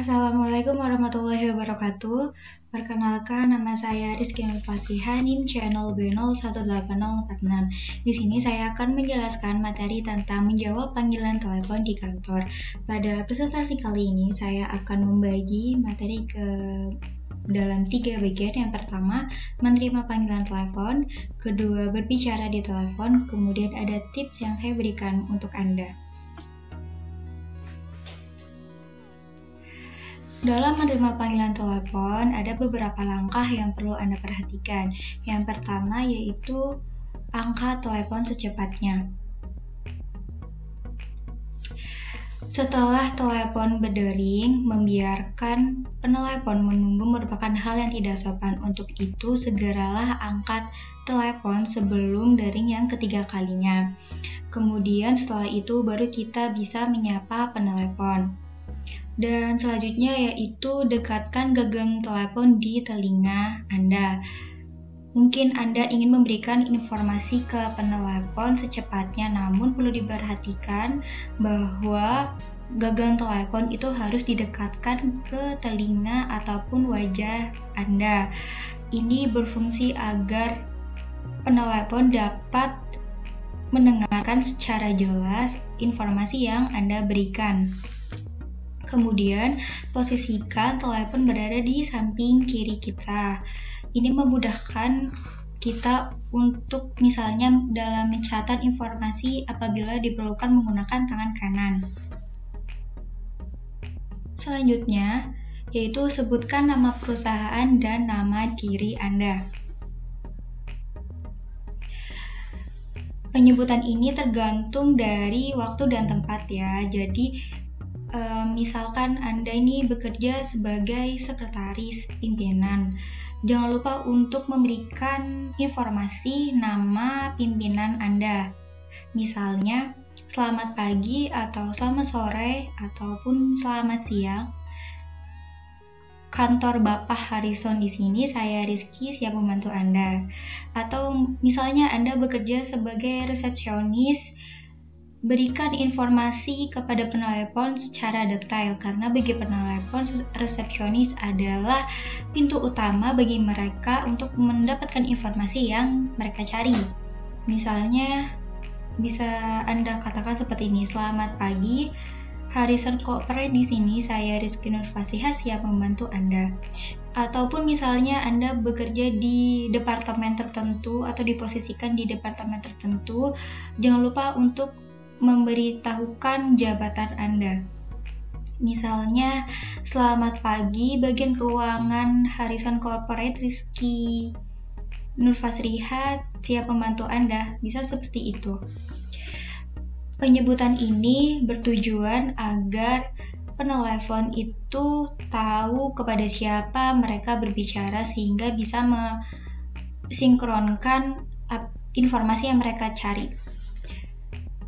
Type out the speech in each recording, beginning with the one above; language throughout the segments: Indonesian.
Assalamualaikum warahmatullahi wabarakatuh. Perkenalkan, nama saya Rizky Nur Fasiha, NIM channel B018046. Di sini saya akan menjelaskan materi tentang menjawab panggilan telepon di kantor. Pada presentasi kali ini, saya akan membagi materi dalam 3 bagian. Yang pertama, menerima panggilan telepon. Kedua, berbicara di telepon. Kemudian ada tips yang saya berikan untuk Anda. Dalam menerima panggilan telepon, ada beberapa langkah yang perlu Anda perhatikan. Yang pertama yaitu angkat telepon secepatnya. Setelah telepon berdering, membiarkan penelepon menunggu merupakan hal yang tidak sopan. Untuk itu, segeralah angkat telepon sebelum dering yang ketiga kalinya. Kemudian setelah itu baru kita bisa menyapa penelepon. Dan selanjutnya yaitu dekatkan gagang telepon di telinga Anda. Mungkin Anda ingin memberikan informasi ke penelepon secepatnya, namun perlu diperhatikan bahwa gagang telepon itu harus didekatkan ke telinga ataupun wajah Anda. Ini berfungsi agar penelepon dapat mendengarkan secara jelas informasi yang Anda berikan. Kemudian, posisikan telepon berada di samping kiri kita. Ini memudahkan kita untuk misalnya dalam mencatat informasi apabila diperlukan menggunakan tangan kanan. Selanjutnya, yaitu sebutkan nama perusahaan dan nama diri Anda. Penyebutan ini tergantung dari waktu dan tempat ya. Jadi, misalkan Anda ini bekerja sebagai sekretaris pimpinan, jangan lupa untuk memberikan informasi nama pimpinan Anda. Misalnya, selamat pagi atau selamat sore ataupun selamat siang. Kantor Bapak Harrison di sini, saya Rizky, siap membantu Anda. Atau misalnya Anda bekerja sebagai resepsionis, berikan informasi kepada penelepon secara detail, karena bagi penelepon, resepsionis adalah pintu utama bagi mereka untuk mendapatkan informasi yang mereka cari. Misalnya, bisa Anda katakan seperti ini: selamat pagi, Harrison Corporate di sini, saya Rizky Nur Fasiha, siap membantu Anda. Ataupun misalnya Anda bekerja di departemen tertentu atau diposisikan di departemen tertentu, jangan lupa untuk memberitahukan jabatan Anda. Misalnya, selamat pagi, bagian keuangan Harrison Corporate, Rizky Nur Fasiha, siap membantu Anda. Bisa seperti itu. Penyebutan ini bertujuan agar penelepon itu tahu kepada siapa mereka berbicara, sehingga bisa mensinkronkan informasi yang mereka cari.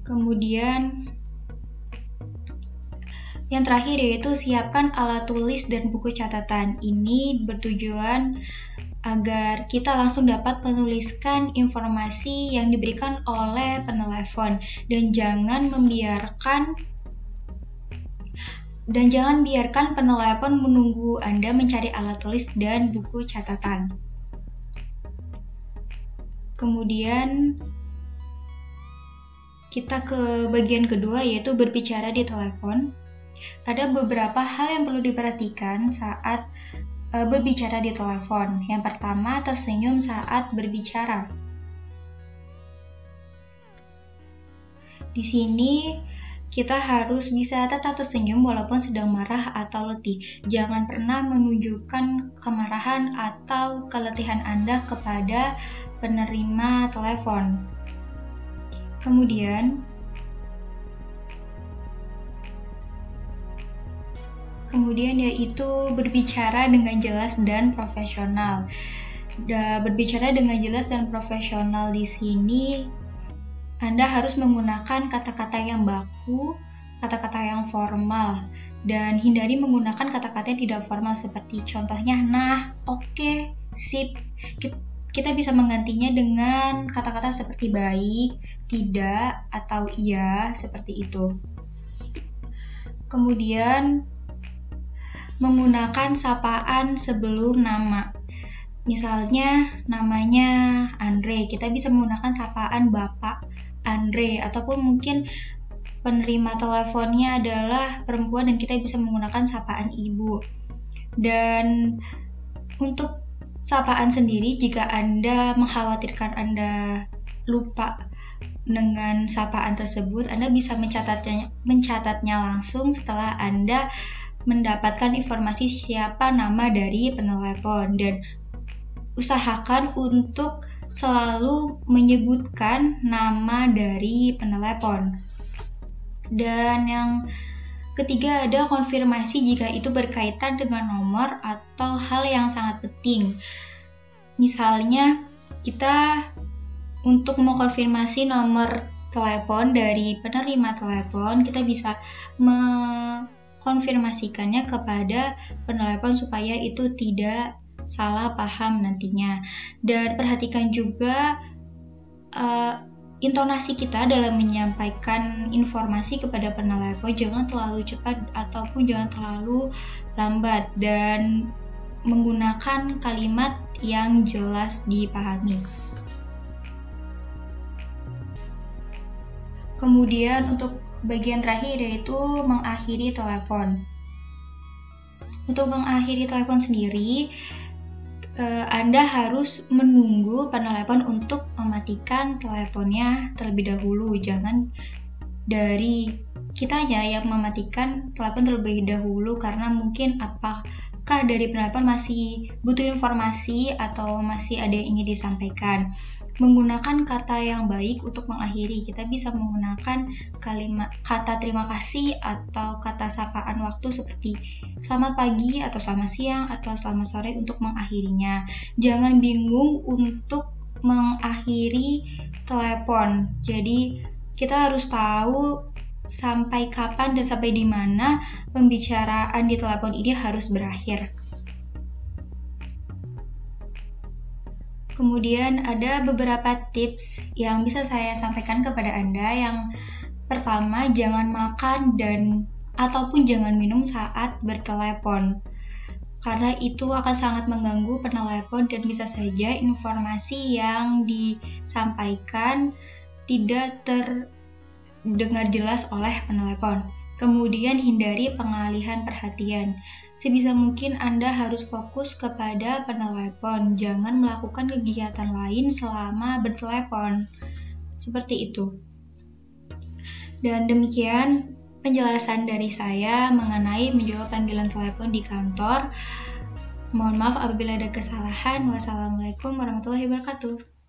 Kemudian yang terakhir yaitu siapkan alat tulis dan buku catatan. Ini bertujuan agar kita langsung dapat menuliskan informasi yang diberikan oleh penelepon, dan jangan biarkan penelepon menunggu Anda mencari alat tulis dan buku catatan. Kemudian kita ke bagian kedua, yaitu berbicara di telepon. Ada beberapa hal yang perlu diperhatikan saat berbicara di telepon. Yang pertama, tersenyum saat berbicara. Di sini kita harus bisa tetap tersenyum walaupun sedang marah atau letih. Jangan pernah menunjukkan kemarahan atau keletihan Anda kepada penerima telepon. Kemudian yaitu berbicara dengan jelas dan profesional. Berbicara dengan jelas dan profesional di sini, Anda harus menggunakan kata-kata yang baku, kata-kata yang formal, dan hindari menggunakan kata-kata yang tidak formal seperti contohnya nah, oke, sip. Kita bisa menggantinya dengan kata-kata seperti baik, tidak, atau iya, seperti itu. Kemudian menggunakan sapaan sebelum nama. Misalnya namanya Andre, kita bisa menggunakan sapaan Bapak Andre, ataupun mungkin penerima teleponnya adalah perempuan dan kita bisa menggunakan sapaan ibu. Dan untuk sapaan sendiri, jika Anda mengkhawatirkan Anda lupa dengan sapaan tersebut, Anda bisa mencatatnya langsung setelah Anda mendapatkan informasi siapa nama dari penelepon, dan usahakan untuk selalu menyebutkan nama dari penelepon. Dan yang ketiga ada konfirmasi jika itu berkaitan dengan nomor atau hal yang sangat penting. Misalnya kita untuk mengkonfirmasi nomor telepon dari penerima telepon, kita bisa mengkonfirmasikannya kepada penelepon supaya itu tidak salah paham nantinya. Dan perhatikan juga intonasi kita dalam menyampaikan informasi kepada penelepon, jangan terlalu cepat ataupun jangan terlalu lambat, dan menggunakan kalimat yang jelas dipahami. Kemudian untuk bagian terakhir yaitu mengakhiri telepon. Untuk mengakhiri telepon sendiri, Anda harus menunggu penelepon untuk mematikan teleponnya terlebih dahulu. Jangan dari kitanya yang mematikan telepon terlebih dahulu, karena mungkin apakah dari penelepon masih butuh informasi atau masih ada yang ingin disampaikan. Menggunakan kata yang baik untuk mengakhiri, kita bisa menggunakan kata terima kasih atau kata sapaan waktu seperti selamat pagi atau selamat siang atau selamat sore untuk mengakhirinya. Jangan bingung untuk mengakhiri telepon. Jadi kita harus tahu sampai kapan dan sampai di mana pembicaraan di telepon ini harus berakhir. Kemudian ada beberapa tips yang bisa saya sampaikan kepada Anda. Yang pertama, jangan makan ataupun jangan minum saat bertelepon, karena itu akan sangat mengganggu penelepon dan bisa saja informasi yang disampaikan tidak terdengar jelas oleh penelepon. Kemudian hindari pengalihan perhatian. Sebisa mungkin Anda harus fokus kepada penelepon, jangan melakukan kegiatan lain selama bertelepon. Seperti itu. Dan demikian penjelasan dari saya mengenai menjawab panggilan telepon di kantor. Mohon maaf apabila ada kesalahan. Wassalamualaikum warahmatullahi wabarakatuh.